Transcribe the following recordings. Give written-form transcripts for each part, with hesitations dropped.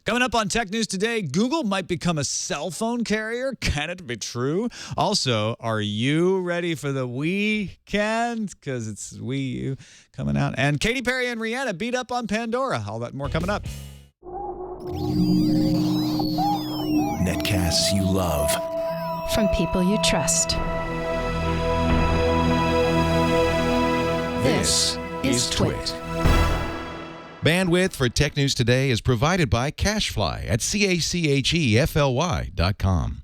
Coming up on Tech News Today, Google might become a cell phone carrier. Can it be true? Also, are you ready for the Wii-kend? Because it's Wii U coming out. And Katy Perry and Rihanna beat up on Pandora. All that and more coming up. Netcasts you love. From people you trust. This is TWiT. Bandwidth for Tech News Today is provided by Cachefly at CACHEFLY.com.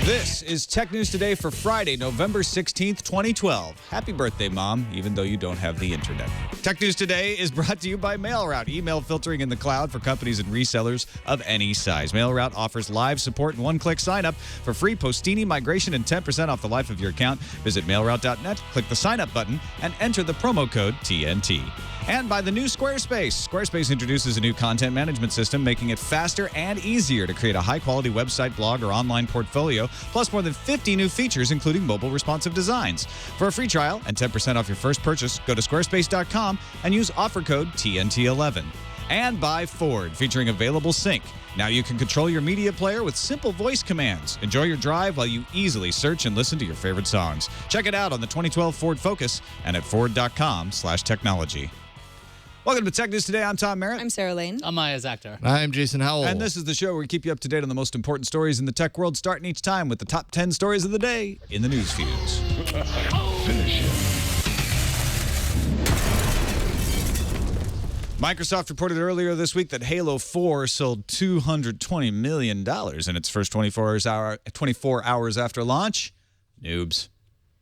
This is Tech News Today for Friday, November 16th, 2012. Happy birthday, Mom, even though you don't have the internet. Tech News Today is brought to you by MailRoute, email filtering in the cloud for companies and resellers of any size. MailRoute offers live support and one-click sign-up for free Postini migration and 10% off the life of your account. Visit mailroute.net, click the sign-up button, and enter the promo code TNT. And by the new Squarespace. Squarespace introduces a new content management system, making it faster and easier to create a high-quality website, blog, or online portfolio, plus more than 50 new features, including mobile responsive designs. For a free trial and 10% off your first purchase, go to squarespace.com and use offer code TNT11. And by Ford, featuring Available Sync. Now you can control your media player with simple voice commands. Enjoy your drive while you easily search and listen to your favorite songs. Check it out on the 2012 Ford Focus and at Ford.com/technology. Welcome to Tech News Today. I'm Tom Merritt. I'm Sarah Lane. I'm Iyaz Akhtar. I'm Jason Howell. And this is the show where we keep you up to date on the most important stories in the tech world, starting each time with the top 10 stories of the day in the news fuse. Finish him. Microsoft reported earlier this week that Halo 4 sold $220 million in its first 24 hours after launch. Noobs.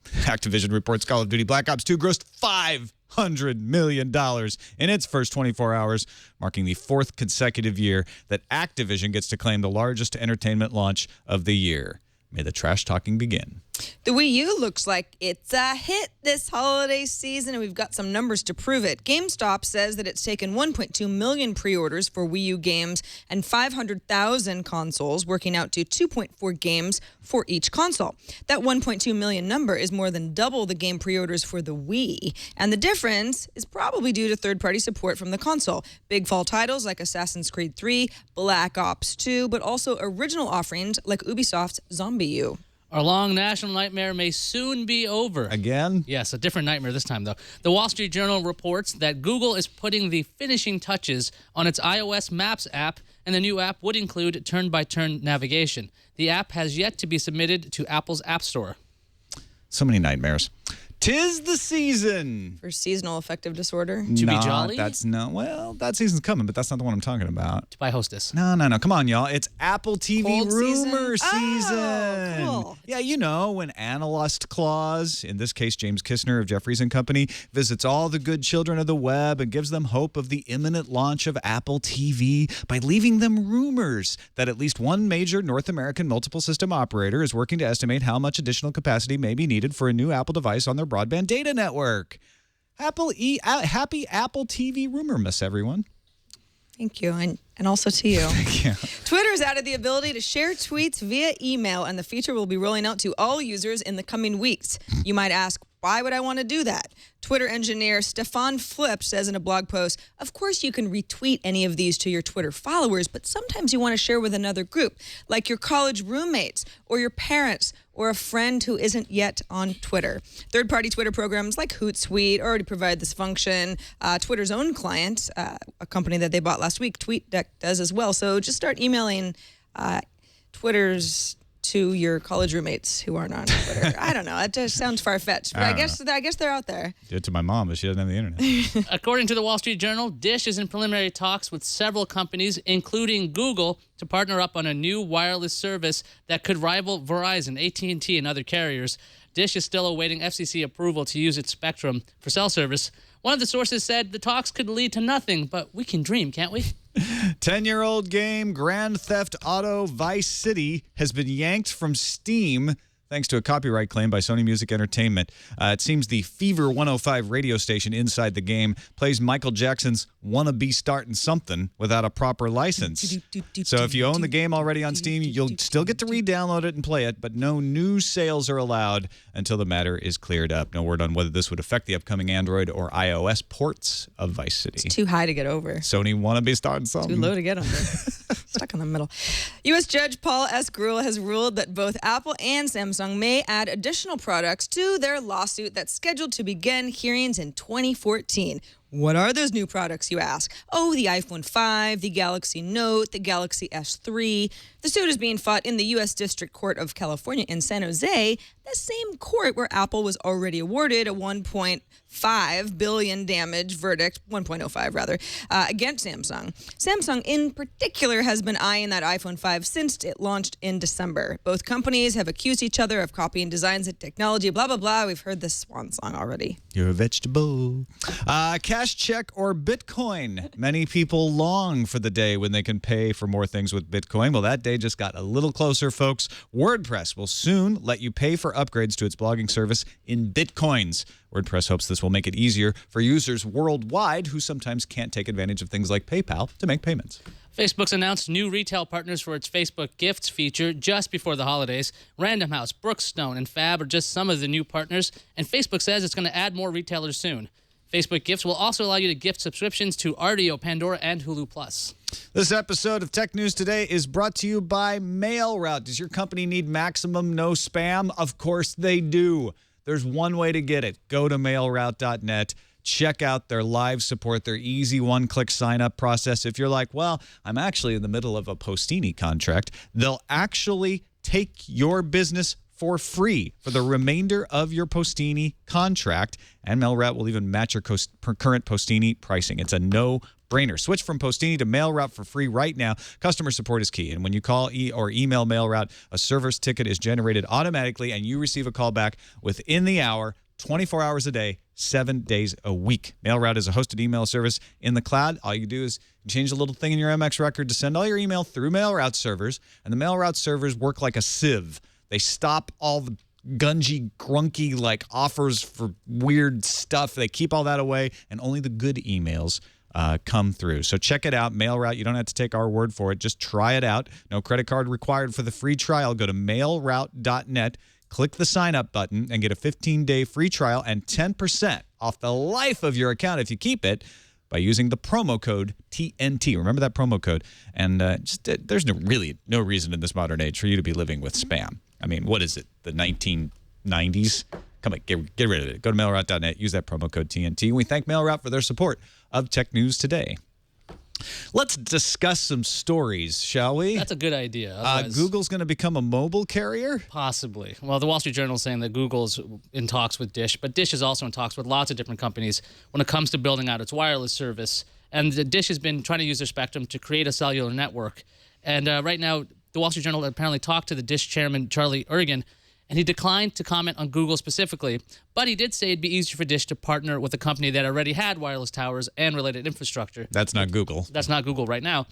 Activision reports Call of Duty Black Ops 2 grossed $500 million in its first 24 hours, marking the fourth consecutive year that Activision gets to claim the largest entertainment launch of the year. May the trash talking begin. The Wii U looks like it's a hit this holiday season, and we've got some numbers to prove it. GameStop says that it's taken 1.2 million pre-orders for Wii U games and 500,000 consoles, working out to 2.4 games for each console. That 1.2 million number is more than double the game pre-orders for the Wii, and the difference is probably due to third-party support from the console. Big fall titles like Assassin's Creed 3, Black Ops 2, but also original offerings like Ubisoft's Zombie U. Our long national nightmare may soon be over. Again? Yes, a different nightmare this time, though. The Wall Street Journal reports that Google is putting the finishing touches on its iOS Maps app, and the new app would include turn-by-turn navigation. The app has yet to be submitted to Apple's App Store. So many nightmares. 'Tis the season. For seasonal affective disorder. To be jolly? Well, that season's coming, but that's not the one I'm talking about. To buy Hostess. No. Come on, y'all. It's Apple TV Cold rumor season? season. Oh, cool. Yeah, you know, when Analyst Claus, in this case James Kistner of Jeffries & Company, visits all the good children of the web and gives them hope of the imminent launch of Apple TV by leaving them rumors that at least one major North American multiple system operator is working to estimate how much additional capacity may be needed for a new Apple device on their broadband data network. Happy Apple TV rumor-mas, everyone. Thank you, and also to you. Thank you. Twitter's added the ability to share tweets via email, and the feature will be rolling out to all users in the coming weeks. You might ask, why would I want to do that? Twitter engineer Stefan Flipp says in a blog post, of course you can retweet any of these to your Twitter followers, but sometimes you want to share with another group, like your college roommates or your parents or a friend who isn't yet on Twitter. Third-party Twitter programs like Hootsuite already provide this function. Twitter's own client, a company that they bought last week, TweetDeck, does as well. So just start emailing Twitter's to your college roommates who aren't on Twitter. I don't know. It just sounds far-fetched. But I guess they're out there. Do it to my mom, but she doesn't have the internet. According to the Wall Street Journal, Dish is in preliminary talks with several companies, including Google, to partner up on a new wireless service that could rival Verizon, AT&T, and other carriers. Dish is still awaiting FCC approval to use its spectrum for cell service. One of the sources said the talks could lead to nothing, but we can dream, can't we? 10-year-old game Grand Theft Auto Vice City has been yanked from Steam thanks to a copyright claim by Sony Music Entertainment. It seems the Fever 105 radio station inside the game plays Michael Jackson's Wanna Be Startin' Something without a proper license. So if you own the game already on Steam, you'll still get to re-download it and play it, but no new sales are allowed until the matter is cleared up. No word on whether this would affect the upcoming Android or iOS ports of Vice City. It's too high to get over. Sony Wanna Be Startin' Something. Too low to get under. Stuck in the middle. U.S. Judge Paul S. Grewal has ruled that both Apple and Samsung may add additional products to their lawsuit that's scheduled to begin hearings in 2014. What are those new products, you ask? Oh, the iPhone 5, the Galaxy Note, the Galaxy S3. The suit is being fought in the U.S. District Court of California in San Jose, the same court where Apple was already awarded a $1.5 billion damage verdict, 1.05 rather, against Samsung. Samsung in particular has been eyeing that iPhone 5 since it launched in December. Both companies have accused each other of copying designs and technology, blah, blah, blah. We've heard this swan song already. You're a vegetable. Cash check or Bitcoin. Many people long for the day when they can pay for more things with Bitcoin. Well, that day just got a little closer, folks. WordPress will soon let you pay for upgrades to its blogging service in Bitcoins. WordPress hopes this will make it easier for users worldwide who sometimes can't take advantage of things like PayPal to make payments. Facebook's announced new retail partners for its Facebook Gifts feature just before the holidays. Random House, Brookstone, and Fab are just some of the new partners, and Facebook says it's going to add more retailers soon. Facebook Gifts will also allow you to gift subscriptions to Rdio, Pandora, and Hulu+. This episode of Tech News Today is brought to you by MailRoute. Does your company need maximum no spam? Of course they do. There's one way to get it. Go to mailroute.net. Check out their live support, their easy one-click sign-up process. If you're like, well, I'm actually in the middle of a Postini contract, they'll actually take your business for free for the remainder of your Postini contract, and MailRoute will even match your current Postini pricing. It's a no-brainer. Switch from Postini to MailRoute for free right now. Customer support is key, and when you call or email MailRoute, a service ticket is generated automatically, and you receive a call back within the hour, 24 hours a day, 7 days a week. MailRoute is a hosted email service in the cloud. All you do is change a little thing in your MX record to send all your email through MailRoute servers, and the MailRoute servers work like a sieve. They stop all the gungy, grunky, like offers for weird stuff. They keep all that away, and only the good emails come through. So check it out, MailRoute. You don't have to take our word for it. Just try it out. No credit card required for the free trial. Go to mailroute.net, click the sign up button, and get a 15-day free trial and 10% off the life of your account if you keep it by using the promo code TNT. Remember that promo code. And there's really no reason in this modern age for you to be living with spam. I mean, what is it, the 1990s? Come on, get rid of it. Go to mailroute.net, use that promo code TNT. And we thank MailRoute for their support of Tech News Today. Let's discuss some stories, shall we? That's a good idea. Google's going to become a mobile carrier? Possibly. Well, the Wall Street Journal is saying that Google's in talks with Dish, but Dish is also in talks with lots of different companies when it comes to building out its wireless service. And the Dish has been trying to use their spectrum to create a cellular network. And right now, the Wall Street Journal apparently talked to the Dish chairman, Charlie Ergen, and he declined to comment on Google specifically, but he did say it'd be easier for Dish to partner with a company that already had wireless towers and related infrastructure. That's not Google. That's not Google right now.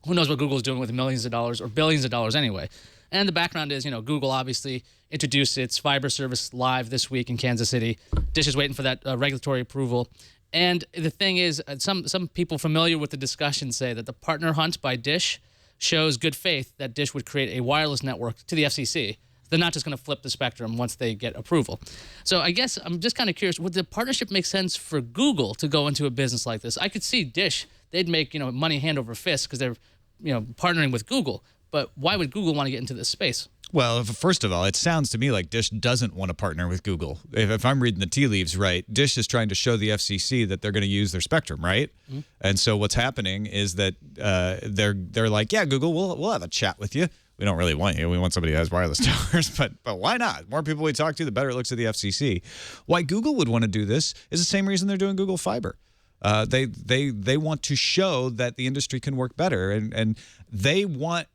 Who knows what Google's doing with millions of dollars or billions of dollars anyway. And the background is, Google obviously introduced its fiber service live this week in Kansas City. Dish is waiting for that regulatory approval. And the thing is, some people familiar with the discussion say that the partner hunt by Dish shows good faith that Dish would create a wireless network to the FCC. They're not just going to flip the spectrum once they get approval. So I guess I'm just kind of curious, would the partnership make sense for Google to go into a business like this? I could see Dish, they'd make money hand over fist because they're partnering with Google. But why would Google want to get into this space? Well, first of all, it sounds to me like Dish doesn't want to partner with Google. If I'm reading the tea leaves right, Dish is trying to show the FCC that they're going to use their spectrum, right? Mm-hmm. And so what's happening is that they're like, yeah, Google, we'll have a chat with you. We don't really want you. We want somebody who has wireless towers, but why not? The more people we talk to, the better it looks to the FCC. Why Google would want to do this is the same reason they're doing Google Fiber. They want to show that the industry can work better, and they want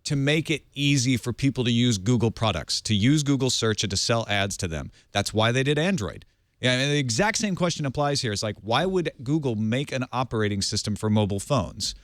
to make it easy for people to use Google products, to use Google search and to sell ads to them. That's why they did Android. Yeah, I mean, the exact same question applies here. It's like, why would Google make an operating system for mobile phones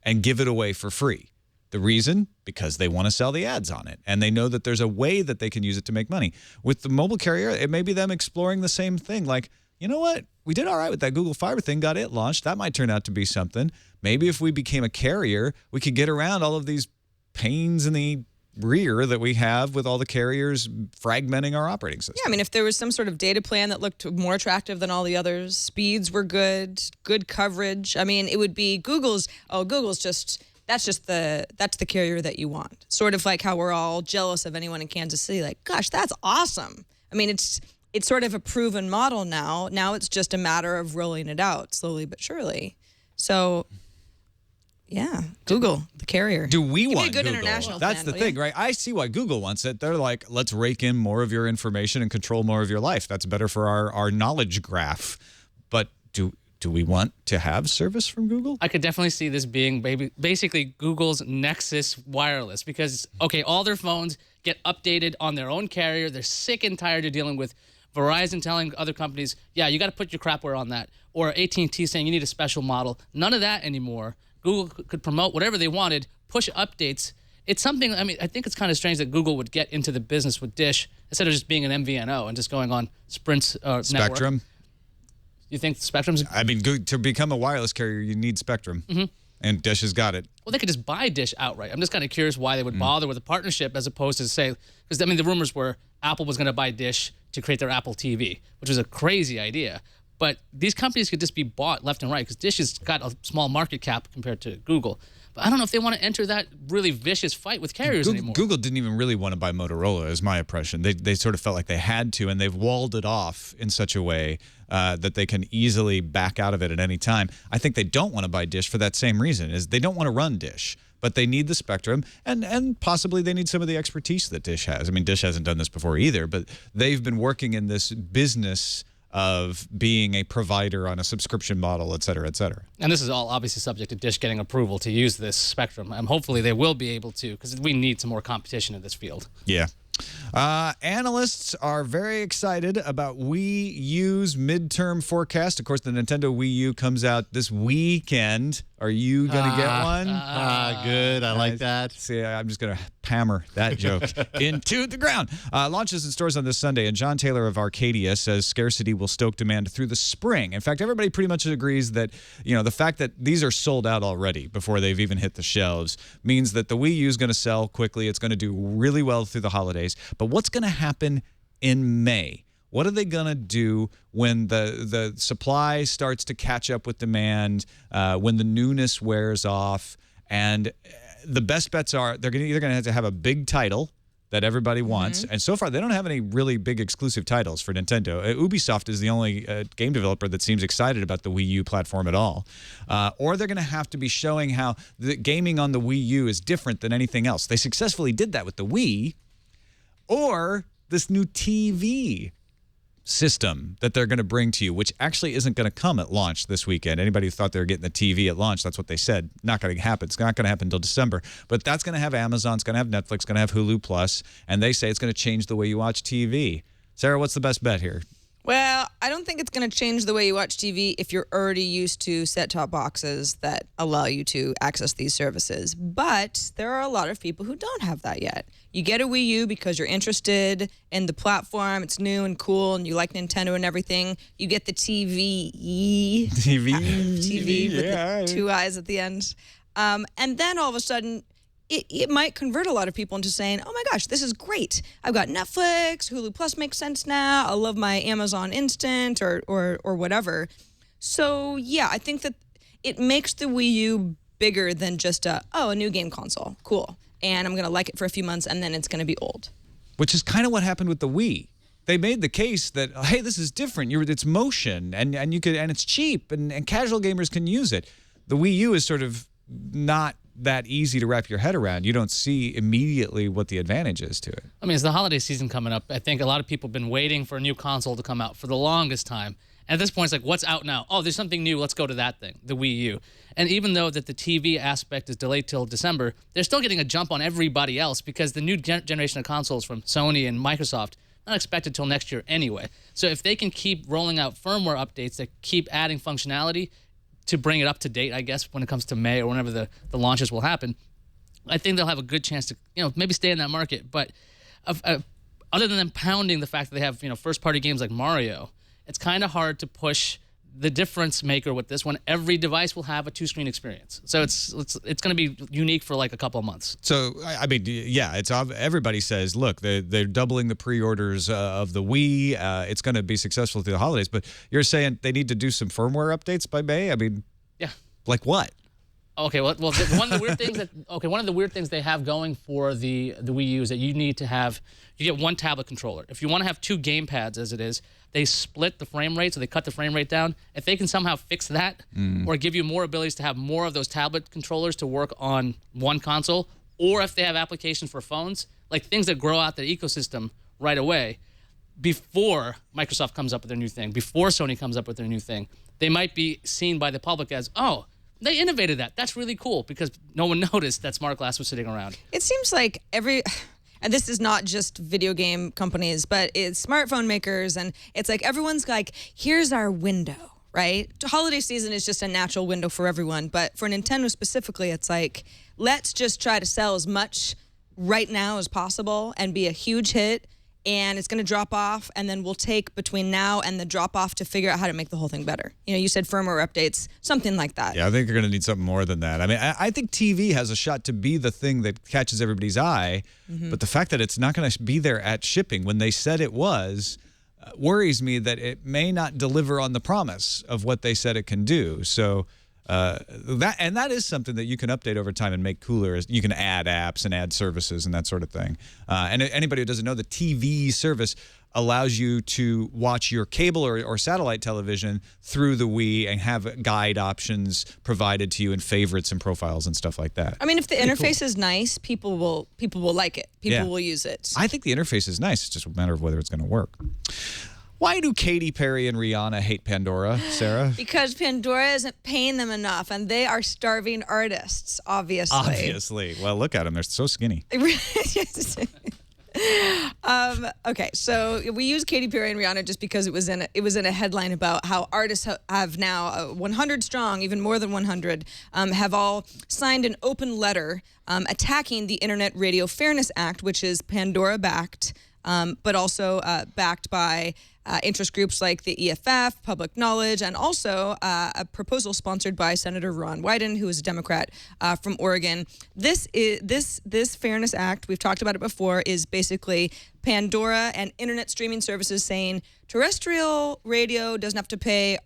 and give it away for free? The reason? Because they want to sell the ads on it, and they know that there's a way that they can use it to make money. With the mobile carrier, it may be them exploring the same thing. Like, you know what? We did all right with that Google Fiber thing, got it launched. That might turn out to be something. Maybe if we became a carrier, we could get around all of these pains in the rear that we have with all the carriers fragmenting our operating system. Yeah, I mean, if there was some sort of data plan that looked more attractive than all the others, speeds were good coverage. I mean, it would be Google's just... That's the carrier that you want. Sort of like how we're all jealous of anyone in Kansas City. Like, gosh, that's awesome. I mean, it's sort of a proven model now. Now it's just a matter of rolling it out slowly but surely. So, yeah, Google, the carrier. Do we Give me want a good Google? international That's plan, the thing, right? I see why Google wants it. They're like, let's rake in more of your information and control more of your life. That's better for our knowledge graph. But do we want to have service from Google? I could definitely see this being basically Google's Nexus Wireless because, okay, all their phones get updated on their own carrier. They're sick and tired of dealing with Verizon telling other companies, yeah, you got to put your crapware on that, or AT&T saying you need a special model. None of that anymore. Google could promote whatever they wanted, push updates. It's something, I mean, I think it's kind of strange that Google would get into the business with Dish instead of just being an MVNO and just going on Sprint's Spectrum? network. You think Spectrum's... I mean, to become a wireless carrier, you need Spectrum. Mm-hmm. And Dish has got it. Well, they could just buy Dish outright. I'm just kind of curious why they would bother with a partnership as opposed to say... Because, I mean, the rumors were Apple was going to buy Dish to create their Apple TV, which was a crazy idea. But these companies could just be bought left and right because Dish has got a small market cap compared to Google. But I don't know if they want to enter that really vicious fight with carriers anymore. Google didn't even really want to buy Motorola, is my impression. They sort of felt like they had to, and they've walled it off in such a way that they can easily back out of it at any time. I think they don't want to buy Dish for that same reason, is they don't want to run Dish. But they need the spectrum, and possibly they need some of the expertise that Dish has. I mean, Dish hasn't done this before either, but they've been working in this business of being a provider on a subscription model, et cetera, et cetera. And this is all obviously subject to Dish getting approval to use this spectrum. And hopefully they will be able to, because we need some more competition in this field. Yeah. Analysts are very excited about Wii U's midterm forecast. Of course, the Nintendo Wii U comes out this weekend. Are you going to get one? Good. I like that. See, I'm just going to hammer that joke into the ground. Launches in stores on this Sunday, and John Taylor of Arcadia says scarcity will stoke demand through the spring. In fact, everybody pretty much agrees that, you know, the fact that these are sold out already before they've even hit the shelves means that the Wii U is going to sell quickly. It's going to do really well through the holidays. But what's going to happen in May? What are they going to do when the supply starts to catch up with demand, when the newness wears off? And the best bets are they're either going to have a big title that everybody wants. And so far, they don't have any really big exclusive titles for Nintendo. Ubisoft is the only game developer that seems excited about the Wii U platform at all. Or they're going to have to be showing how the gaming on the Wii U is different than anything else. They successfully did that with the Wii. Or this new TV system that they're going to bring to you, which actually isn't going to come at launch this weekend. Anybody who thought they were getting the TV at launch, that's what they said. Not going to happen. It's not going to happen until December. But that's going to have Amazon, it's going to have Netflix, going to have Hulu Plus, and they say it's going to change the way you watch TV. Sarah, what's the best bet here? Well, I don't think it's going to change the way you watch TV if you're already used to set-top boxes that allow you to access these services. But there are a lot of people who don't have that yet. You get a Wii U because you're interested in the platform. It's new and cool, and you like Nintendo and everything. You get the TV. TV with the two eyes at the end. And then all of a sudden, it might convert a lot of people into saying, oh my gosh, this is great. I've got Netflix, Hulu Plus makes sense now. I love my Amazon Instant or whatever. So yeah, I think that it makes the Wii U bigger than just a new game console. Cool. And I'm going to like it for a few months and then it's going to be old. Which is kind of what happened with the Wii. They made the case that, hey, this is different. It's motion and you could, and it's cheap and casual gamers can use it. The Wii U is sort of not that easy to wrap your head around. You don't see immediately what the advantage is to it. I mean, it's the holiday season coming up. I think a lot of people have been waiting for a new console to come out for the longest time. And at this point, it's like, what's out now? Oh, there's something new. Let's go to that thing, the Wii U. And even though that the TV aspect is delayed till December, they're still getting a jump on everybody else because the new generation of consoles from Sony and Microsoft not expected till next year anyway. So if they can keep rolling out firmware updates that keep adding functionality to bring it up to date, I guess, when it comes to May or whenever the launches will happen, I think they'll have a good chance to, maybe stay in that market. But other than them pounding the fact that they have, first-party games like Mario, it's kind of hard to push the difference maker with this one. Every device will have a two-screen experience. So it's going to be unique for like a couple of months. So, I mean, yeah, everybody says, look, they're doubling the pre-orders of the Wii. It's going to be successful through the holidays. But you're saying they need to do some firmware updates by May? I mean, yeah. Like what? Okay, well, one of the weird things they have going for the Wii U is that you get one tablet controller. If you want to have two game pads, as it is, they split the frame rate, so they cut the frame rate down. If they can somehow fix that, or give you more abilities to have more of those tablet controllers to work on one console, or if they have applications for phones, like things that grow out the ecosystem right away, before Microsoft comes up with their new thing, before Sony comes up with their new thing, they might be seen by the public as, oh, they innovated that. That's really cool, because no one noticed that smart glass was sitting around. It seems like and this is not just video game companies, but it's smartphone makers, and it's like everyone's like, here's our window, right? Holiday season is just a natural window for everyone, but for Nintendo specifically, it's like, let's just try to sell as much right now as possible and be a huge hit, and it's going to drop off, and then we'll take between now and the drop off to figure out how to make the whole thing better. You said firmware updates, something like that. Yeah, I think they're going to need something more than that. I mean, I think TV has a shot to be the thing that catches everybody's eye, but the fact that it's not going to be there at shipping when they said it was worries me that it may not deliver on the promise of what they said it can do. So that is something that you can update over time and make cooler. You can add apps and add services and that sort of thing. And anybody who doesn't know, the TV service allows you to watch your cable or satellite television through the Wii and have guide options provided to you and favorites and profiles and stuff like that. I mean, if the interface is nice, people will like it. People will use it. I think the interface is nice. It's just a matter of whether it's going to work. Why do Katy Perry and Rihanna hate Pandora, Sarah? Because Pandora isn't paying them enough, and they are starving artists, obviously. Obviously. Well, look at them. They're so skinny. Okay, so we use Katy Perry and Rihanna just because it was in a headline about how artists have now 100 strong, even more than 100, have all signed an open letter attacking the Internet Radio Fairness Act, which is Pandora-backed, but also backed by interest groups like the EFF, Public Knowledge, and also a proposal sponsored by Senator Ron Wyden, who is a Democrat from Oregon. This Fairness Act, we've talked about it before, is basically Pandora and internet streaming services saying terrestrial radio doesn't have to pay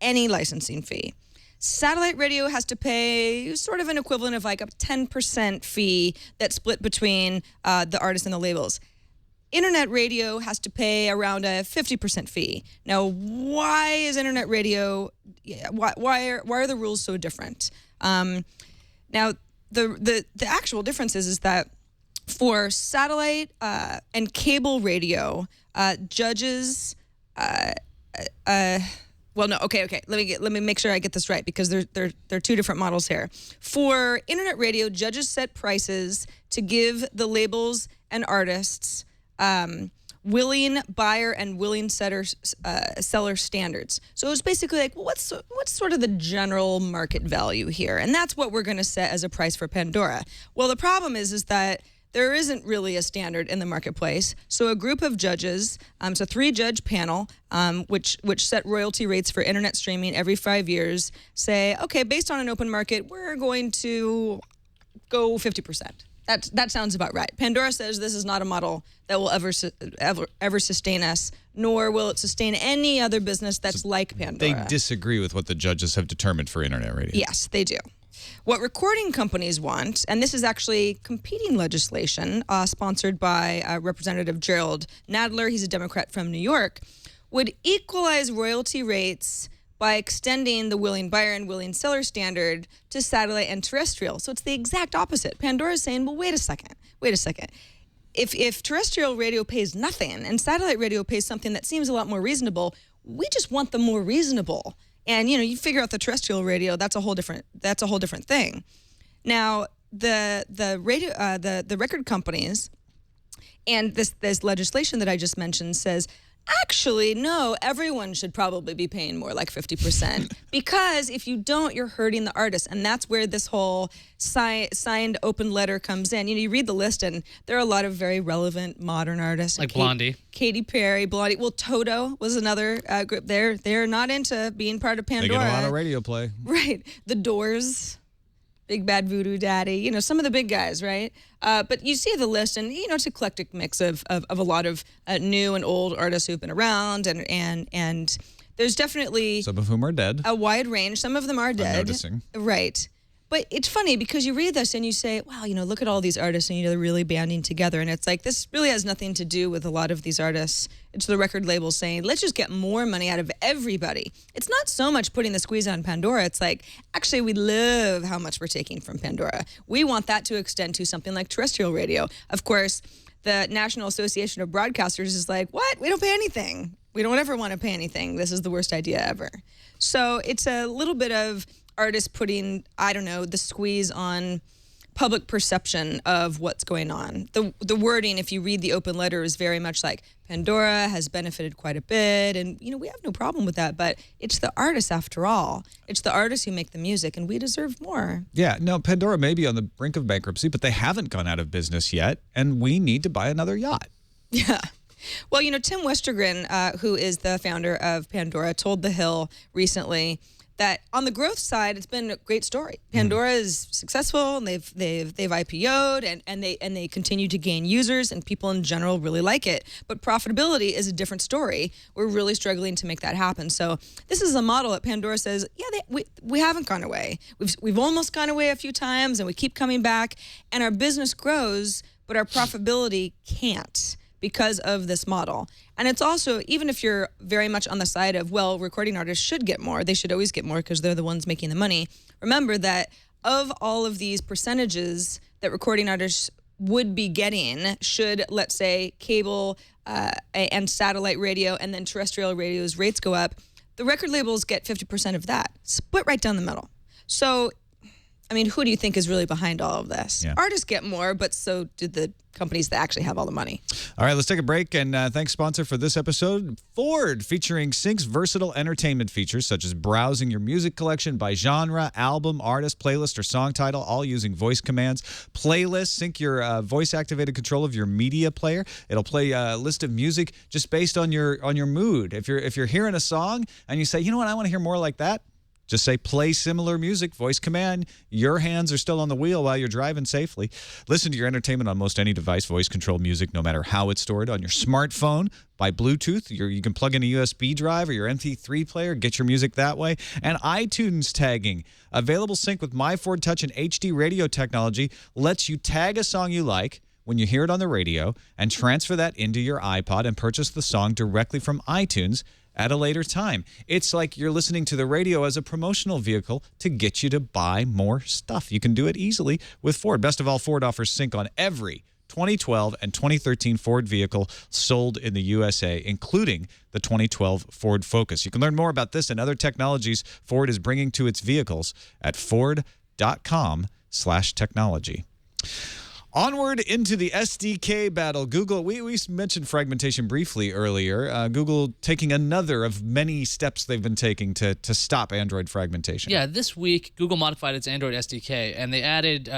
any licensing fee. Satellite radio has to pay sort of an equivalent of like a 10% fee that's split between the artists and the labels. Internet radio has to pay around a 50% fee. Now, why is internet radio? Why are the rules so different? Now, the actual difference is that for satellite and cable radio, judges. Well, no. Okay. Let me make sure I get this right, because there are two different models here. For internet radio, judges set prices to give the labels and artists willing buyer and willing seller standards. So it's basically like, well, what's sort of the general market value here? And that's what we're going to set as a price for Pandora. Well, the problem is that there isn't really a standard in the marketplace. So a group of judges, so 3-judge panel, which set royalty rates for internet streaming every 5 years, say, okay, based on an open market, we're going to go 50%. That sounds about right. Pandora says this is not a model that will ever sustain us, nor will it sustain any other business that's like Pandora. They disagree with what the judges have determined for internet radio. Yes, they do. What recording companies want, and this is actually competing legislation sponsored by Representative Gerald Nadler, he's a Democrat from New York, would equalize royalty rates by extending the willing buyer and willing seller standard to satellite and terrestrial. So it's the exact opposite. Pandora is saying, well, wait a second. If terrestrial radio pays nothing and satellite radio pays something that seems a lot more reasonable, we just want the more reasonable. And you figure out the terrestrial radio, that's a whole different thing. Now, the record companies, and this legislation that I just mentioned says Actually, no, everyone should probably be paying more, like 50%. Because if you don't, you're hurting the artist. And that's where this whole signed open letter comes in. You read the list, and there are a lot of very relevant modern artists. Like Blondie. Katy Perry, Blondie. Well, Toto was another group. They're not into being part of Pandora. They get a lot of radio play. Right. The Doors. Big Bad Voodoo Daddy, some of the big guys, right? But you see the list, and it's an eclectic mix of a lot of new and old artists who've been around, and there's definitely some of whom are dead. A wide range. Some of them are dead. I'm noticing. Right. But it's funny because you read this and you say, wow, look at all these artists, and they're really banding together. And it's like, this really has nothing to do with a lot of these artists. It's the record label saying, let's just get more money out of everybody. It's not so much putting the squeeze on Pandora. It's like, actually, we love how much we're taking from Pandora. We want that to extend to something like terrestrial radio. Of course, the National Association of Broadcasters is like, what? We don't pay anything. We don't ever want to pay anything. This is the worst idea ever. So it's a little bit of artists putting, I don't know, the squeeze on public perception of what's going on. The wording, if you read the open letter, is very much like Pandora has benefited quite a bit, and we have no problem with that, but it's the artists after all. It's the artists who make the music, and we deserve more. Yeah, no, Pandora may be on the brink of bankruptcy, but they haven't gone out of business yet, and we need to buy another yacht. Yeah. Well, Tim Westergren, who is the founder of Pandora, told The Hill recently that on the growth side, it's been a great story. Pandora is successful, and they've IPO'd, and they continue to gain users, and people in general really like it. But profitability is a different story. We're really struggling to make that happen. So this is a model that Pandora says, yeah, we haven't gone away. We've almost gone away a few times, and we keep coming back, and our business grows, but our profitability can't, because of this model. And it's also, even if you're very much on the side of, well, recording artists should get more, they should always get more because they're the ones making the money, remember that of all of these percentages that recording artists would be getting, should, let's say, cable and satellite radio and then terrestrial radio's rates go up, the record labels get 50% of that, split right down the middle. So, who do you think is really behind all of this? Yeah. Artists get more, but so do the companies that actually have all the money. All right, let's take a break, and thanks, sponsor, for this episode, Ford, featuring Sync's versatile entertainment features, such as browsing your music collection by genre, album, artist, playlist, or song title, all using voice commands. Playlist, sync your voice-activated control of your media player. It'll play a list of music just based on your mood. If you're hearing a song and you say, you know what, I want to hear more like that, just say play similar music, voice command. Your hands are still on the wheel while you're driving safely. Listen to your entertainment on most any device, voice-controlled music, no matter how it's stored. On your smartphone, by Bluetooth, you can plug in a USB drive or your MP3 player, get your music that way. And iTunes tagging. Available sync with My Ford Touch and HD radio technology lets you tag a song you like when you hear it on the radio and transfer that into your iPod and purchase the song directly from iTunes at a later time. It's like you're listening to the radio as a promotional vehicle to get you to buy more stuff. You can do it easily with Ford. Best of all, Ford offers sync on every 2012 and 2013 Ford vehicle sold in the USA, including the 2012 Ford Focus. You can learn more about this and other technologies Ford is bringing to its vehicles at ford.com/technology. Onward into the SDK battle. Google, we mentioned fragmentation briefly earlier. Google taking another of many steps they've been taking to stop Android fragmentation. Yeah, this week, Google modified its Android SDK, and they added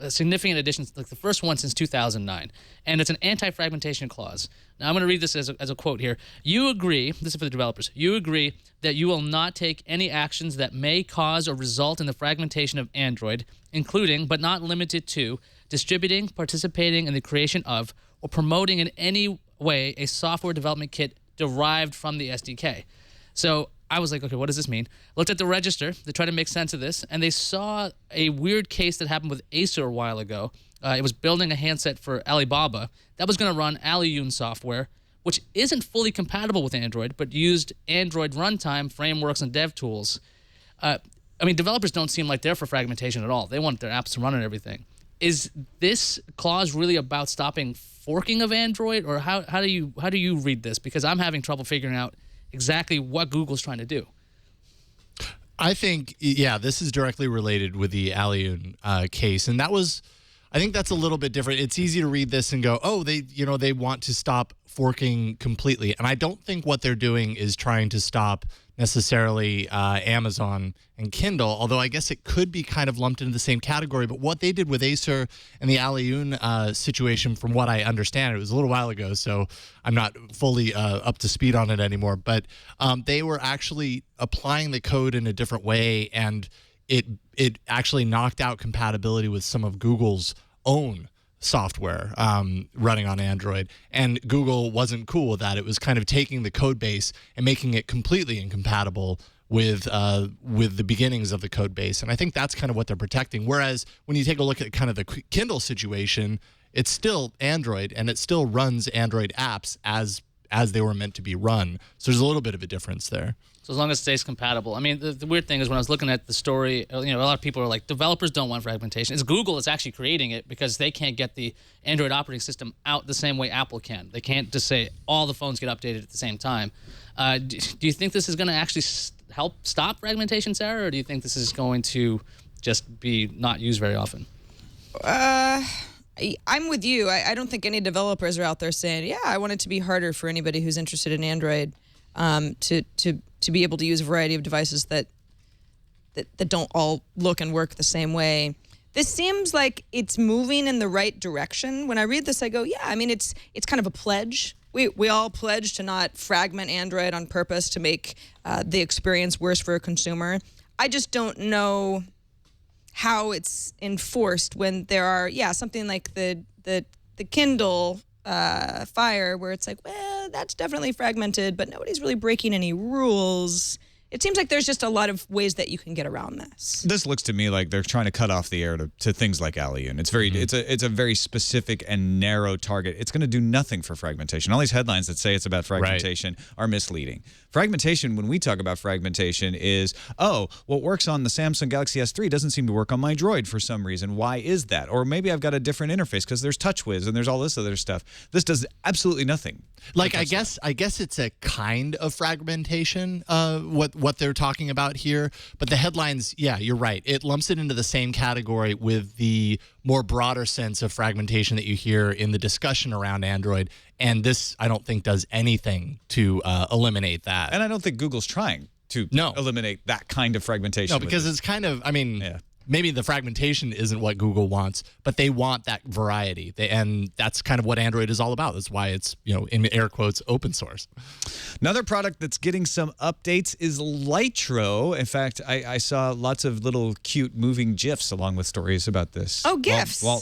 significant additions, like the first one since 2009. And it's an anti-fragmentation clause. Now, I'm going to read this as a quote here. You agree, this is for the developers, you agree that you will not take any actions that may cause or result in the fragmentation of Android, including, but not limited to, distributing, participating in the creation of, or promoting in any way a software development kit derived from the SDK. So I was like, okay, what does this mean? Looked at the register to try to make sense of this, and they saw a weird case that happened with Acer a while ago. It was building a handset for Alibaba that was going to run Aliyun software, which isn't fully compatible with Android, but used Android runtime frameworks and dev tools. Developers don't seem like they're for fragmentation at all. They want their apps to run and everything. Is this clause really about stopping forking of Android, or how do you read this? Because I'm having trouble figuring out exactly what Google's trying to do. I think, yeah, this is directly related with the Aliyun case, and that was I think that's a little bit different. It's easy to read this and go, oh, they want to stop forking completely. And I don't think what they're doing is trying to stop necessarily Amazon and Kindle, although I guess it could be kind of lumped into the same category. But what they did with Acer and the Alioun situation, from what I understand, it was a little while ago, so I'm not fully up to speed on it anymore. But they were actually applying the code in a different way, and it actually knocked out compatibility with some of Google's own software running on Android, and Google wasn't cool with that. It was kind of taking the code base and making it completely incompatible with the beginnings of the code base, and I think that's kind of what they're protecting. Whereas when you take a look at kind of the Kindle situation, it's still Android, and it still runs Android apps as they were meant to be run. So there's a little bit of a difference there. So as long as it stays compatible. I mean, the weird thing is when I was looking at the story, a lot of people are like, developers don't want fragmentation. It's Google that's actually creating it because they can't get the Android operating system out the same way Apple can. They can't just say all the phones get updated at the same time. Do you think this is going to actually help stop fragmentation, Sarah, or do you think this is going to just be not used very often? I'm with you. I don't think any developers are out there saying, yeah, I want it to be harder for anybody who's interested in Android to be able to use a variety of devices that don't all look and work the same way. This seems like it's moving in the right direction. When I read this, I go, yeah, I mean, it's kind of a pledge. We all pledge to not fragment Android on purpose to make the experience worse for a consumer. I just don't know how it's enforced when there are, something like the Kindle Fire, where it's like, well, that's definitely fragmented, but nobody's really breaking any rules. It seems like there's just a lot of ways that you can get around this. This looks to me like they're trying to cut off the air to things like Alioun. It's very it's a very specific and narrow target. It's going to do nothing for fragmentation. All these headlines that say it's about fragmentation are misleading. Fragmentation, when we talk about fragmentation, is, what works on the Samsung Galaxy S3 doesn't seem to work on my Droid for some reason. Why is that? Or maybe I've got a different interface because there's TouchWiz and there's all this other stuff. This does absolutely nothing. Like, I guess it's a kind of fragmentation, what they're talking about here. But the headlines, yeah, you're right. It lumps it into the same category with the more broader sense of fragmentation that you hear in the discussion around Android. And this, I don't think, does anything to eliminate that. And I don't think Google's trying to eliminate that kind of fragmentation. No, because it's kind of, maybe the fragmentation isn't what Google wants, but they want that variety. And that's kind of what Android is all about. That's why it's, in air quotes, open source. Another product that's getting some updates is Lytro. In fact, I saw lots of little cute moving GIFs along with stories about this. Oh, GIFs. Or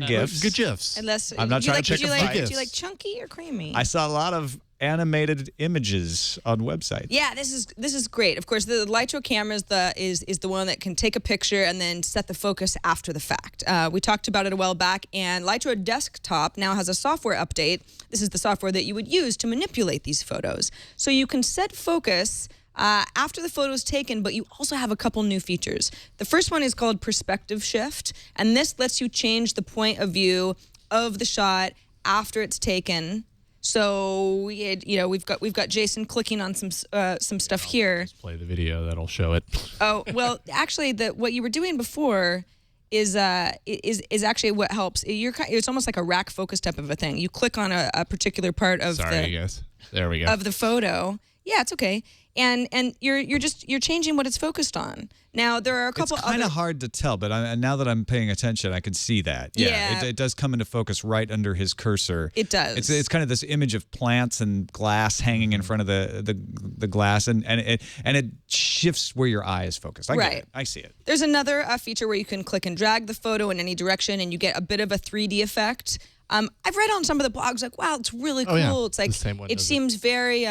GIFs. Good GIFs. Unless, I'm not trying to check a fight. Do you like chunky or creamy? I saw a lot of animated images on websites. Yeah, this is great. Of course, the Lytro camera is the one that can take a picture and then set the focus after the fact. We talked about it a while back, and Lytro Desktop now has a software update. This is the software that you would use to manipulate these photos. So you can set focus after the photo is taken, but you also have a couple new features. The first one is called Perspective Shift, and this lets you change the point of view of the shot after it's taken. So we've got Jason clicking on some stuff here. Just play the video that'll show it. Oh well, actually, what you were doing before is actually what helps. It's almost like a rack focus type of a thing. You click on a particular part of There we go. Of the photo. Yeah, it's okay. And you're changing what it's focused on. Now there are a couple. It's kind of hard to tell, but now that I'm paying attention, I can see that. Yeah, it does come into focus right under his cursor. It does. It's kind of this image of plants and glass hanging in front of the glass, and it shifts where your eye is focused. I get it. I see it. There's another feature where you can click and drag the photo in any direction, and you get a bit of a 3D effect. I've read on some of the blogs like, wow, it's really cool. Yeah. It's like it seems very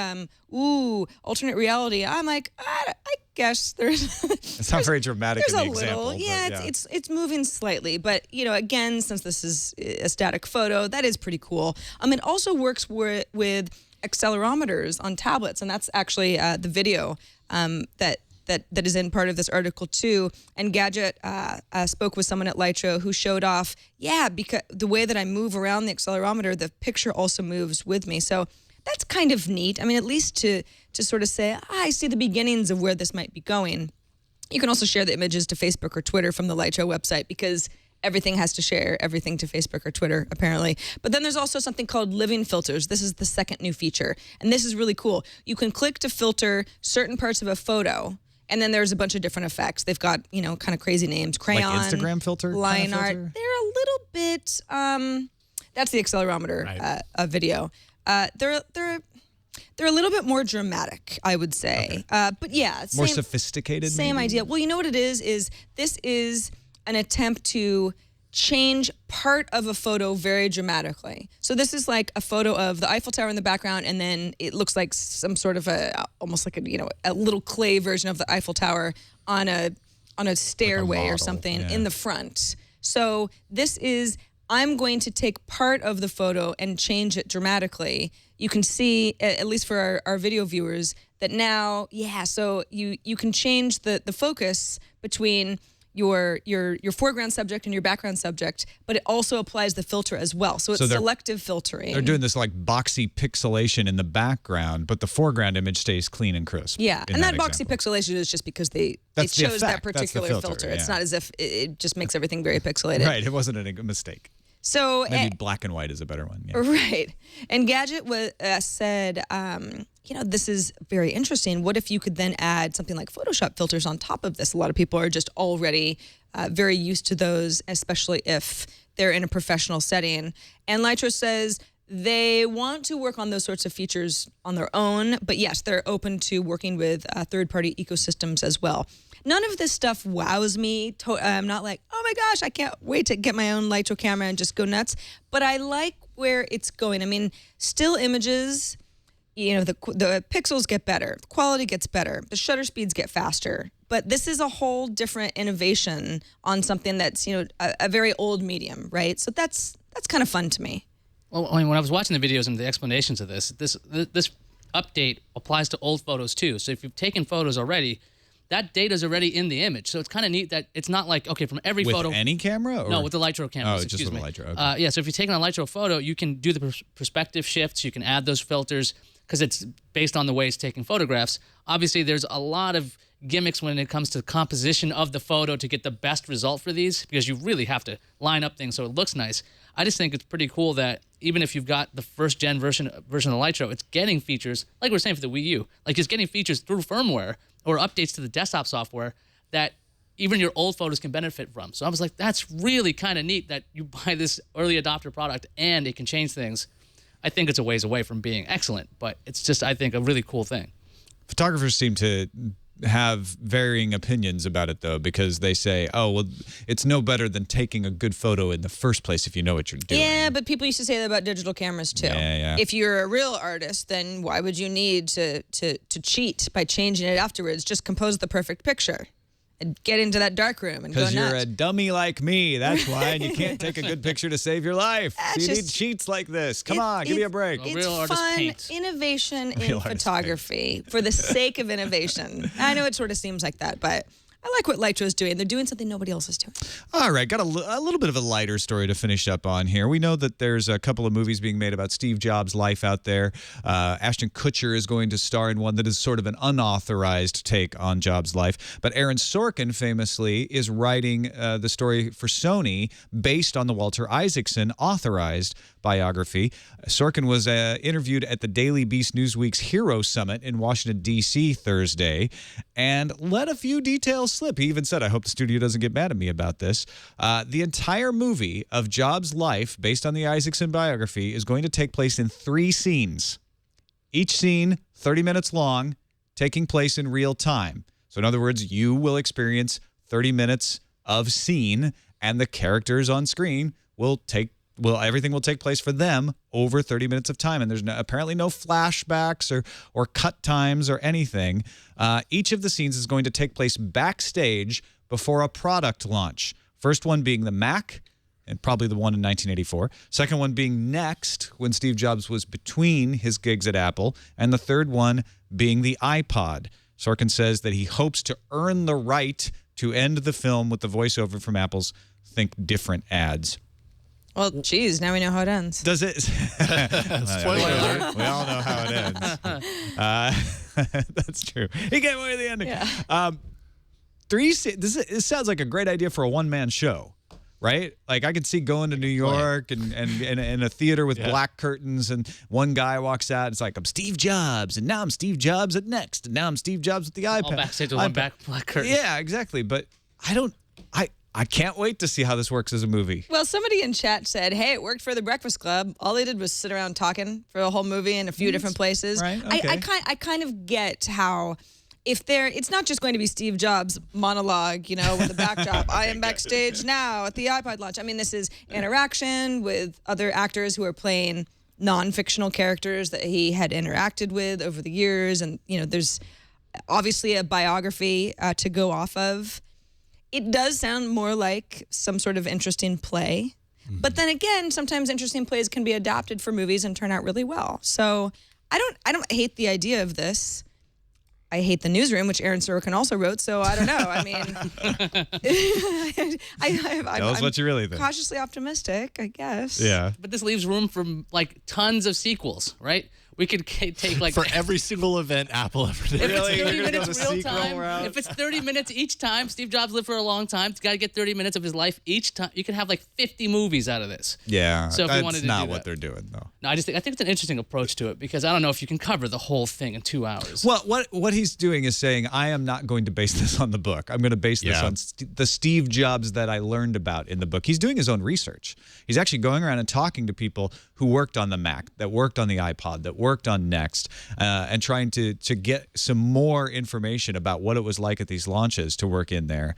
alternate reality. I'm like, I guess there's. It's not very dramatic in the example. Little, yeah, it's moving slightly, but again, since this is a static photo, that is pretty cool. It also works with accelerometers on tablets, and that's actually the video that is in part of this article too. And Gadget spoke with someone at Lytro who showed off, because the way that I move around the accelerometer, the picture also moves with me. So that's kind of neat. At least to sort of say, I see the beginnings of where this might be going. You can also share the images to Facebook or Twitter from the Lytro website because everything has to share everything to Facebook or Twitter, apparently. But then there's also something called living filters. This is the second new feature. And this is really cool. You can click to filter certain parts of a photo, and then there's a bunch of different effects. They've got, kind of crazy names. Crayon. Like Instagram filter? Line kind of art. filter? They're a little bit, that's the accelerometer video. They're a little bit more dramatic, I would say. Okay. But yeah. More sophisticated, Same maybe? idea. Well, you know what it is this is an attempt to change part of a photo very dramatically. So this is like a photo of the Eiffel Tower in the background, and then it looks like some sort of almost like a little clay version of the Eiffel Tower on a stairway or something in the front. So this is, I'm going to take part of the photo and change it dramatically. You can see, at least for our video viewers, that now, so you can change the focus between your foreground subject and your background subject, but it also applies the filter as well. So it's selective filtering. They're doing this like boxy pixelation in the background, but the foreground image stays clean and crisp. Yeah, and that boxy pixelation is just because they chose that particular filter. Yeah. It's not as if it just makes everything very pixelated. Right, it wasn't a mistake. So maybe black and white is a better one. Yeah. Right. And Gadget said, this is very interesting. What if you could then add something like Photoshop filters on top of this? A lot of people are just already very used to those, especially if they're in a professional setting. And Lytro says they want to work on those sorts of features on their own, but yes, they're open to working with third-party ecosystems as well. None of this stuff wows me. I'm not like, oh my gosh, I can't wait to get my own Lytro camera and just go nuts. But I like where it's going. I mean, still images, the pixels get better, the quality gets better, the shutter speeds get faster. But this is a whole different innovation on something that's, a very old medium, right? So that's kind of fun to me. Well, I mean, when I was watching the videos and the explanations of this update applies to old photos too. So if you've taken photos already, that data's already in the image. So it's kind of neat that it's not like, okay, from every photo. With any camera? Or? No, with the Lytro cameras. Oh, just with the Lytro. Okay. Yeah, so if you're taking a Lytro photo, you can do the perspective shifts. You can add those filters because it's based on the way it's taking photographs. Obviously, there's a lot of gimmicks when it comes to composition of the photo to get the best result for these because you really have to line up things so it looks nice. I just think it's pretty cool that even if you've got the first-gen version of Lytro, it's getting features, like we were saying for the Wii U, like it's getting features through firmware or updates to the desktop software that even your old photos can benefit from. So I was like, that's really kind of neat that you buy this early adopter product and it can change things. I think it's a ways away from being excellent, but it's just, I think, a really cool thing. Photographers seem to have varying opinions about it, though, because they say, oh, well, it's no better than taking a good photo in the first place if you know what you're doing. Yeah, but people used to say that about digital cameras, too. Yeah. If you're a real artist, then why would you need to cheat by changing it afterwards? Just compose the perfect picture and get into that dark room and go nuts. Because you're a dummy like me, that's why, and you can't take a good picture to save your life. So you need cheats like this. Come on, give me a break. It's fun innovation in photography for the sake of innovation. I know it sort of seems like that, but I like what Lytro's doing. They're doing something nobody else is doing. All right, got a little bit of a lighter story to finish up on here. We know that there's a couple of movies being made about Steve Jobs' life out there. Ashton Kutcher is going to star in one that is sort of an unauthorized take on Jobs' life. But Aaron Sorkin famously is writing the story for Sony based on the Walter Isaacson authorized biography. Sorkin was interviewed at the Daily Beast Newsweek's Hero Summit in Washington, D.C. Thursday and let a few details slip. He even said, I hope the studio doesn't get mad at me about this. The entire movie of Jobs' life, based on the Isaacson biography, is going to take place in 3 scenes. Each scene, 30 minutes long, taking place in real time. So in other words, you will experience 30 minutes of scene, and the characters on screen everything will take place for them over 30 minutes of time. And there's apparently no flashbacks or cut times or anything. Each of the scenes is going to take place backstage before a product launch. First one being the Mac, and probably the one in 1984. Second one being Next, when Steve Jobs was between his gigs at Apple. And the third one being the iPod. Sorkin says that he hopes to earn the right to end the film with the voiceover from Apple's Think Different ads. Well, geez, now we know how it ends. Does it? Spoiler alert. We all know how it ends. That's true. He gave away the ending. Yeah. This sounds like a great idea for a one-man show, right? Like I could see going to New York and in a theater with black curtains, and one guy walks out. It's like, I'm Steve Jobs, and now I'm Steve Jobs at Next, and now I'm Steve Jobs with the iPad. All backstage with one black curtain. Yeah, exactly. But I can't wait to see how this works as a movie. Well, somebody in chat said, hey, it worked for the Breakfast Club. All they did was sit around talking for a whole movie in a few different places. Right, okay. I kind of get how it's not just going to be Steve Jobs' monologue, with a backdrop. I am backstage now at the iPod launch. I mean, this is interaction with other actors who are playing non-fictional characters that he had interacted with over the years. And, there's obviously a biography to go off of. It does sound more like some sort of interesting play. But then again, sometimes interesting plays can be adapted for movies and turn out really well. So I don't hate the idea of this. I hate The Newsroom, which Aaron Sorkin also wrote, so I don't know. I mean, Tell us what you really think. Cautiously optimistic, I guess. Yeah. But this leaves room for tons of sequels, right? We could take for every single event Apple ever did. If Really? it's 30 You're gonna minutes go the real sequel time, route? if it's 30 minutes each time, Steve Jobs lived for a long time. He's got to get 30 minutes of his life each time. You could have 50 movies out of this. Yeah. So if that's we wanted to not do what that. they're doing, though. No, I think it's an interesting approach to it because I don't know if you can cover the whole thing in 2 hours. Well, what he's doing is saying, I am not going to base this on the book. I'm going to base this on the Steve Jobs that I learned about in the book. He's doing his own research. He's actually going around and talking to people who worked on the Mac, that worked on the iPod, that worked on Next, and trying to get some more information about what it was like at these launches to work in there.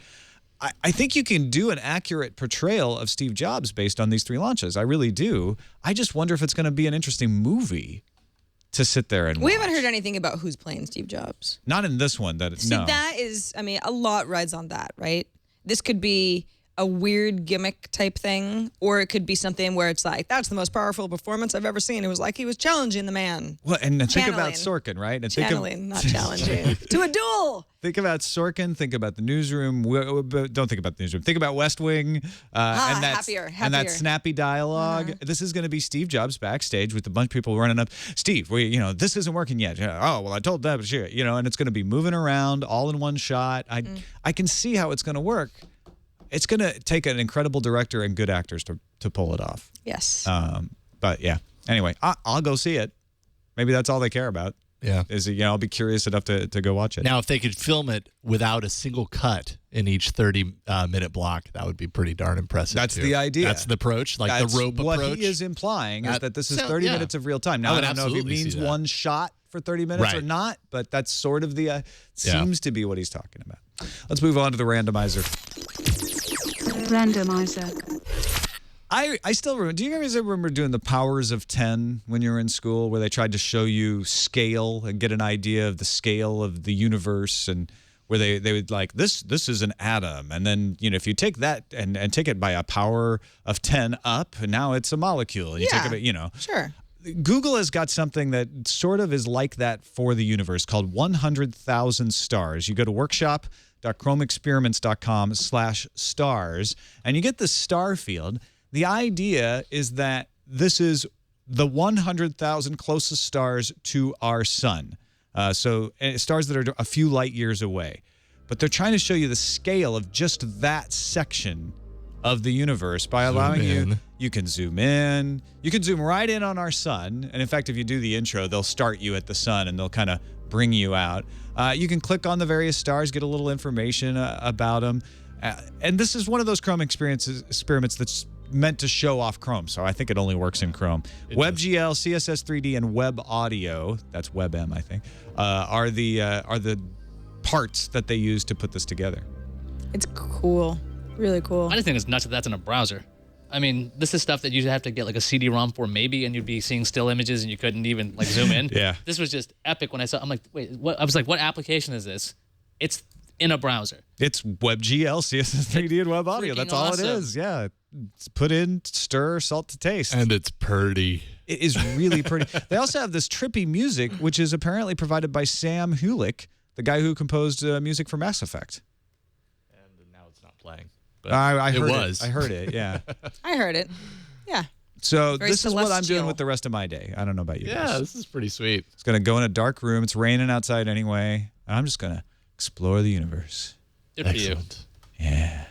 I think you can do an accurate portrayal of Steve Jobs based on these 3 launches. I really do. I just wonder if it's going to be an interesting movie to sit there and watch. We haven't heard anything about who's playing Steve Jobs. Not in this one. See, that is, a lot rides on that, right? This could be a weird gimmick type thing, or it could be something where it's like, that's the most powerful performance I've ever seen. It was like he was challenging the man. Well, and think about Channeling. Sorkin, right? And Channeling, not challenging. To a duel. Think about Sorkin. Think about The Newsroom. Don't think about The Newsroom. Think about West Wing. And happier. And that snappy dialogue. This is going to be Steve Jobs backstage with a bunch of people running up. Steve, this isn't working yet. Oh, well, I told them, and it's going to be moving around all in one shot. I can see how it's going to work. It's going to take an incredible director and good actors to pull it off. Yes. But yeah. Anyway, I'll go see it. Maybe that's all they care about. Yeah. I'll be curious enough to go watch it. Now, if they could film it without a single cut in each 30-minute block, that would be pretty darn impressive. That's too. the idea. That's the approach, That's the rope what approach. He is implying is that this is 30 minutes of real time. Now, I don't know if it means one shot for 30 minutes or not, but that's sort of seems to be what he's talking about. Let's move on to the randomizer. Randomizer. I still remember. Do you guys remember doing the powers of 10 when you were in school, where they tried to show you scale and get an idea of the scale of the universe, and where they would like, this is an atom, and then if you take that and take it by a power of 10 up, and now it's a molecule. And you take it, Sure. Google has got something that sort of is like that for the universe called 100,000 stars. You go to workshop.chromeexperiments.com/stars, and you get the star field. The idea is that this is the 100,000 closest stars to our sun. So stars that are a few light years away. But they're trying to show you the scale of just that section of the universe by allowing you can zoom in. You can zoom right in on our sun. And in fact, if you do the intro, they'll start you at the sun and they'll kind of bring you out. You can click on the various stars, get a little information about them. And this is one of those Chrome experiments that's meant to show off Chrome, so I think it only works in Chrome. WebGL, CSS 3D, and Web Audio, that's WebM, I think, are the parts that they use to put this together. It's cool. Really cool. I just think it's nuts that that's in a browser. I mean, this is stuff that you'd have to get like a CD-ROM for maybe, and you'd be seeing still images and you couldn't even zoom in. Yeah. This was just epic when I saw. I'm like, wait, what? I was like, what application is this? It's in a browser. It's WebGL, CSS 3D, and Web Audio. That's all awesome. it is. Yeah. It's put in, stir, salt to taste. And it's pretty. It is really pretty. They also have this trippy music, which is apparently provided by Sam Hulick, the guy who composed music for Mass Effect. And now it's not playing. But I heard it was. I heard it, yeah. I heard it. Yeah. So Very this is what I'm doing celestial. with the rest of my day. I don't know about you Yeah, guys. this is pretty sweet. It's going to go in a dark room. It's raining outside anyway. And I'm just going to explore the universe. Good for you. Excellent. Yeah.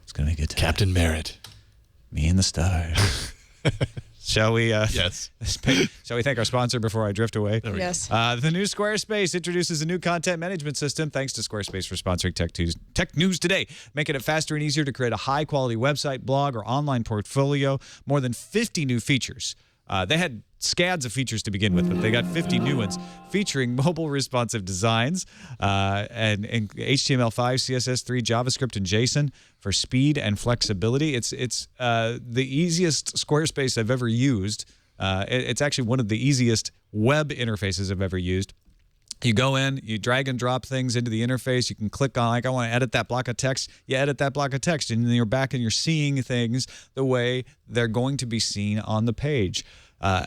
It's going to be good time. Captain Merritt. Me and the stars. Shall we? Yes. Shall we thank our sponsor before I drift away? Yes. The new Squarespace introduces a new content management system. Thanks to Squarespace for sponsoring Tech News Today, making it faster and easier to create a high-quality website, blog, or online portfolio. More than 50 new features. They had scads of features to begin with, but they got 50 new ones featuring mobile responsive designs and HTML5, CSS3, JavaScript, and JSON for speed and flexibility. It's the easiest Squarespace I've ever used. It's actually one of the easiest web interfaces I've ever used. You go in, you drag and drop things into the interface. You can click on, like, I want to edit that block of text. You edit that block of text, and then you're back and you're seeing things the way they're going to be seen on the page.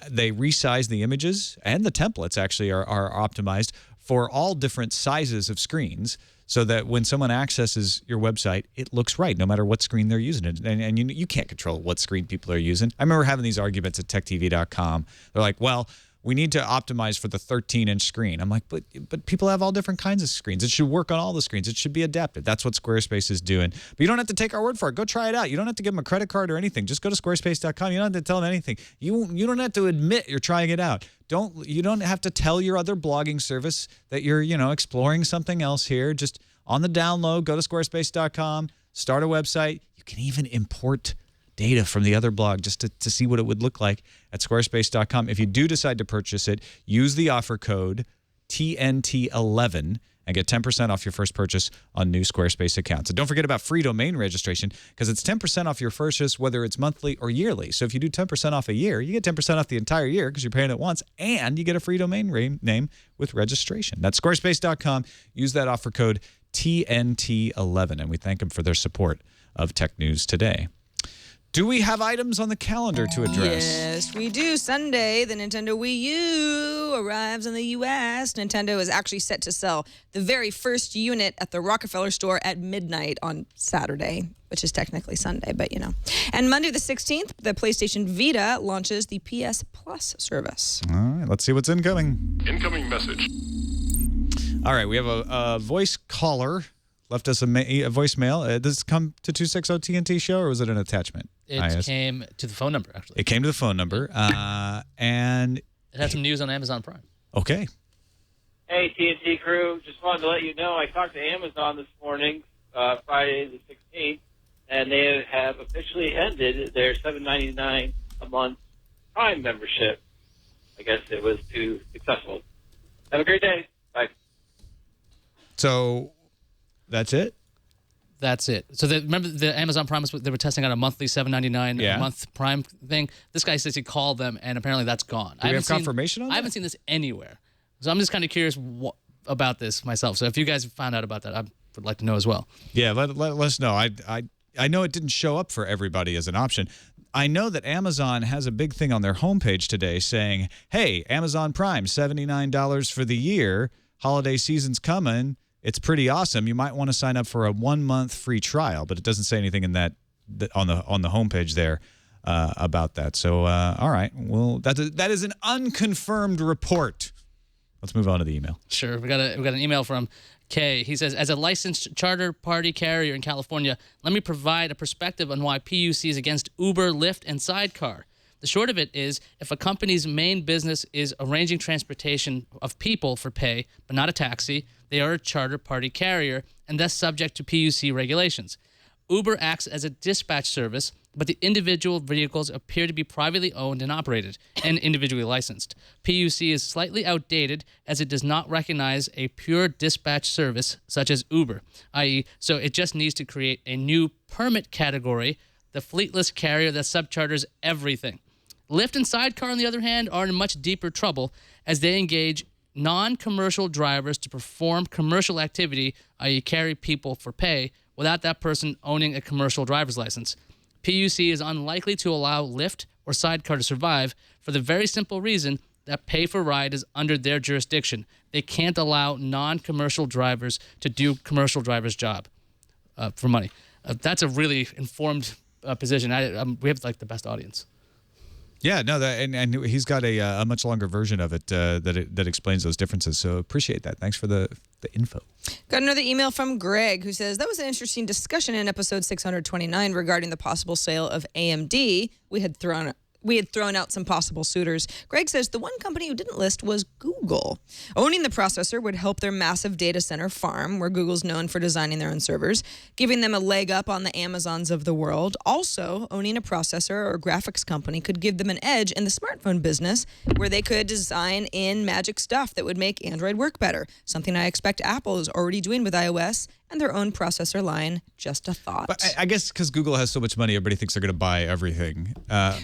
They resize the images, and the templates actually are optimized for all different sizes of screens, so that when someone accesses your website, it looks right, no matter what screen they're using it. And you can't control what screen people are using. I remember having these arguments at techtv.com. They're like, well, we need to optimize for the 13-inch screen. I'm like, but people have all different kinds of screens. It should work on all the screens. It should be adapted. That's what Squarespace is doing. But you don't have to take our word for it. Go try it out. You don't have to give them a credit card or anything. Just go to squarespace.com. You don't have to tell them anything. You don't have to admit you're trying it out. You don't have to tell your other blogging service that you're, exploring something else here. Just on the down low, go to squarespace.com, start a website. You can even import data from the other blog just to see what it would look like at squarespace.com. If you do decide to purchase it, use the offer code TNT11 and get 10% off your first purchase on new Squarespace accounts. And don't forget about free domain registration, because it's 10% off your purchase whether it's monthly or yearly. So if you do 10% off a year, you get 10% off the entire year because you're paying it once, and you get a free domain name with registration. That's squarespace.com. Use that offer code TNT11, and we thank them for their support of Tech News Today. Do we have items on the calendar to address? Yes, we do. Sunday, the Nintendo Wii U arrives in the U.S. Nintendo is actually set to sell the very first unit at the Rockefeller store at midnight on Saturday, which is technically Sunday, but And Monday the 16th, the PlayStation Vita launches the PS Plus service. All right, let's see what's incoming. Incoming message. All right, we have a voice caller. Left us a voicemail. Does this come to 260 TNT show, or was it an attachment? It came to the phone number, actually. It came to the phone number, and it had some news on Amazon Prime. Okay. Hey, TNT crew. Just wanted to let you know I talked to Amazon this morning, Friday the 16th, and they have officially ended their $7.99 a month Prime membership. I guess it was too successful. Have a great day. Bye. So that's it? That's it. So remember the Amazon Prime, they were testing out a monthly $7.99 a month Prime thing? This guy says he called them, and apparently that's gone. Do we have confirmation on that? I haven't seen this anywhere. So I'm just kind of curious about this myself. So if you guys found out about that, I would like to know as well. Yeah, let us know. I know it didn't show up for everybody as an option. I know that Amazon has a big thing on their homepage today saying, hey, Amazon Prime, $79 for the year. Holiday season's coming. It's pretty awesome. You might want to sign up for a 1-month free trial, but it doesn't say anything in that on the homepage there about that. So, all right. Well, that is an unconfirmed report. Let's move on to the email. Sure. We got an email from Kay. He says, as a licensed charter party carrier in California, let me provide a perspective on why PUC is against Uber, Lyft, and Sidecar. The short of it is, if a company's main business is arranging transportation of people for pay, but not a taxi, they are a charter party carrier and thus subject to PUC regulations. Uber acts as a dispatch service, but the individual vehicles appear to be privately owned and operated and individually licensed. PUC is slightly outdated as it does not recognize a pure dispatch service such as Uber, i.e., so it just needs to create a new permit category, the fleetless carrier that subcharters everything. Lyft and Sidecar, on the other hand, are in much deeper trouble as they engage non-commercial drivers to perform commercial activity, i.e. carry people for pay, without that person owning a commercial driver's license. PUC is unlikely to allow Lyft or Sidecar to survive for the very simple reason that pay for ride is under their jurisdiction. They can't allow non-commercial drivers to do commercial drivers' job for money. That's a really informed position. We have the best audience. Yeah, no, and he's got a much longer version of it that explains those differences. So appreciate that. Thanks for the info. Got another email from Greg who says, that was an interesting discussion in episode 629 regarding the possible sale of AMD. We had thrown out some possible suitors. Greg says the one company who didn't list was Google. Owning the processor would help their massive data center farm, where Google's known for designing their own servers, giving them a leg up on the Amazons of the world. Also, owning a processor or graphics company could give them an edge in the smartphone business, where they could design in magic stuff that would make Android work better, something I expect Apple is already doing with iOS and their own processor line. Just a thought. But I guess because Google has so much money, everybody thinks they're going to buy everything.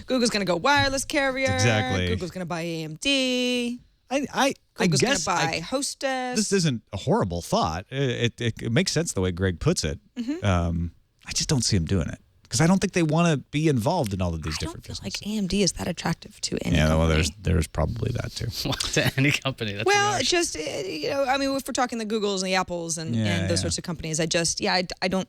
Google's going to go wireless carrier. Exactly. Google's going to buy AMD. I Google's going guess to buy Hostess. This isn't a horrible thought. It makes sense the way Greg puts it. I just don't see him doing it because I don't think they want to be involved in all of these different businesses. Like AMD is that attractive to any Yeah, company. well, there's probably that too. To any company. That's Well, it's just, I mean, if we're talking the Googles and the Apples and those sorts of companies, I don't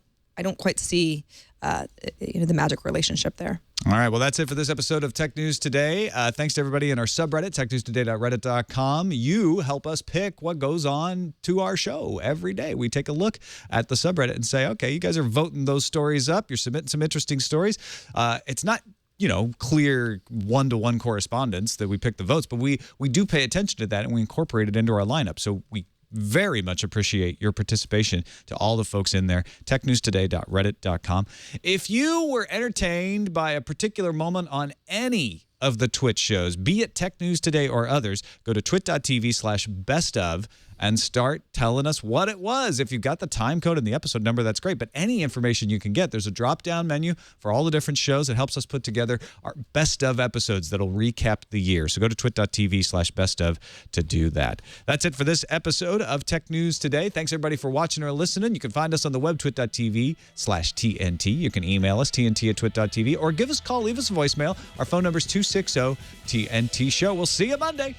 quite see, the magic relationship there. All right, well, that's it for this episode of Tech News Today. Thanks to everybody in our subreddit, technewstoday.reddit.com. You help us pick what goes on to our show every day. We take a look at the subreddit and say, okay, you guys are voting those stories up. You're submitting some interesting stories. It's not clear one-to-one correspondence that we pick the votes, but we do pay attention to that and we incorporate it into our lineup. So we very much appreciate your participation to all the folks in there. technewstoday.reddit.com. If you were entertained by a particular moment on any of the TWiT shows, be it Tech News Today or others, go to twit.tv/bestof and start telling us what it was. If you've got the time code and the episode number, that's great. But any information you can get, there's a drop-down menu for all the different shows. It helps us put together our best of episodes that'll recap the year. So go to twit.tv/bestof to do that. That's it for this episode of Tech News Today. Thanks, everybody, for watching or listening. You can find us on the web, twit.tv/TNT. You can email us, tnt@twit.tv, or give us a call, leave us a voicemail. Our phone number is 260-TNT-SHOW. We'll see you Monday.